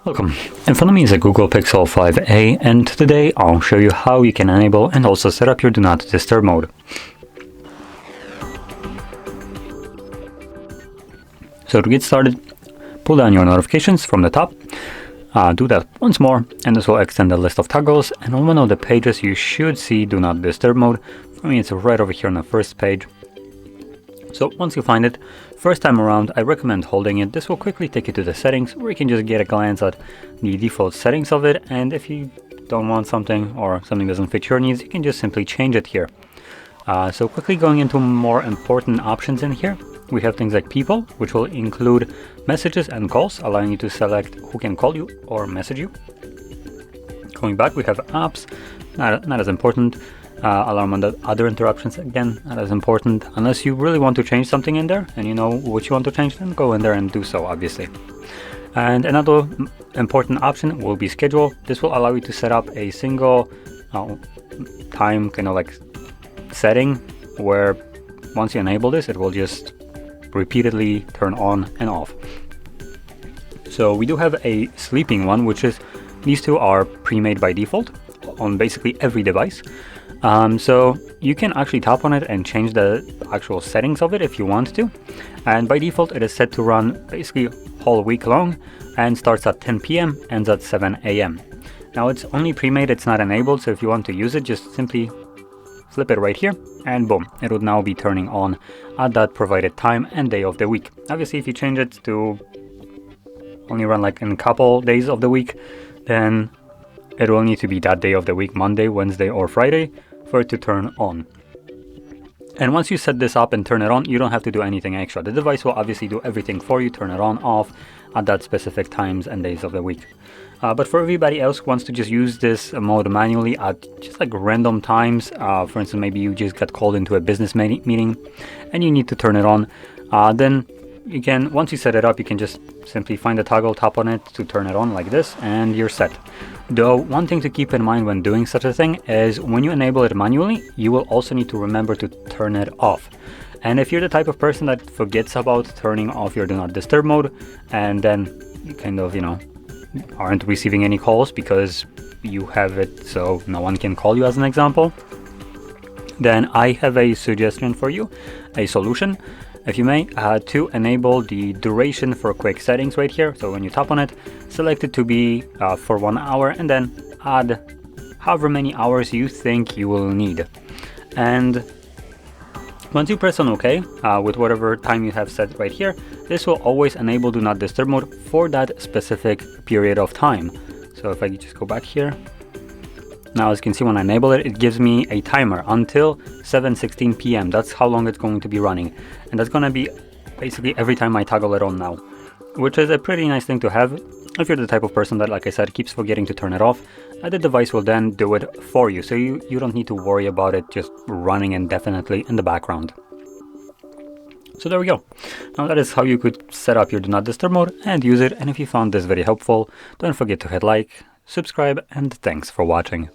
Welcome. In front of me is a Google Pixel 5a, and today I'll show you how you can enable and also set up your Do Not Disturb mode. So to get started, pull down your notifications from the top. Do that once more, and this will extend the list of toggles, and on one of the pages you should see Do Not Disturb mode. For me it's right over here on the first page. So once you find it, first time around I recommend holding it. This will quickly take you to the settings where you can just get a glance at the default settings of it, and if you don't want something or something doesn't fit your needs, you can just simply change it here. So quickly going into more important options in here, we have things like people, which will include messages and calls, allowing you to select who can call you or message you. Going back, we have apps, not as important. Alarm on the other interruptions, again, not as important. Unless you really want to change something in there and you know what you want to change, then go in there and do so, obviously. And another important option will be schedule. This will allow you to set up a single time kind of like setting where once you enable this, it will just repeatedly turn on and off. So we do have a sleeping one, which is these two are pre-made by default on basically every device. So you can actually tap on it and change the actual settings of it if you want to. And by default, it is set to run basically whole week long and starts at 10 p.m. ends at 7 a.m. Now it's only pre-made, it's not enabled. So if you want to use it, just simply flip it right here and boom, it would now be turning on at that provided time and day of the week. Obviously, if you change it to only run like in a couple days of the week, then it will need to be that day of the week, Monday, Wednesday, or Friday, for it to turn on. And once you set this up and turn it on, you don't have to do anything extra. The device will obviously do everything for you, turn it on, off at that specific times and days of the week. But for everybody else who wants to just use this mode manually at just like random times, for instance, maybe you just got called into a business meeting and you need to turn it on, then you can, once you set it up, you can just simply find the toggle, tap on it to turn it on like this, and you're set. Though, one thing to keep in mind when doing such a thing is when you enable it manually, you will also need to remember to turn it off. And if you're the type of person that forgets about turning off your Do Not Disturb mode, and then you kind of, aren't receiving any calls because you have it so no one can call you as an example, then I have a suggestion for you, a solution, if you may, to enable the duration for quick settings right here. So when you tap on it, select it to be for 1 hour and then add however many hours you think you will need. And once you press on OK with whatever time you have set right here, this will always enable Do Not Disturb mode for that specific period of time. So if I just go back here, now as you can see, when I enable it, it gives me a timer until 7:16 p.m. That's how long it's going to be running. And that's going to be basically every time I toggle it on now, which is a pretty nice thing to have. If you're the type of person that, like I said, keeps forgetting to turn it off, the device will then do it for you. So you don't need to worry about it just running indefinitely in the background. So there we go. Now that is how you could set up your Do Not Disturb mode and use it. And if you found this very helpful, don't forget to hit like, subscribe, and thanks for watching.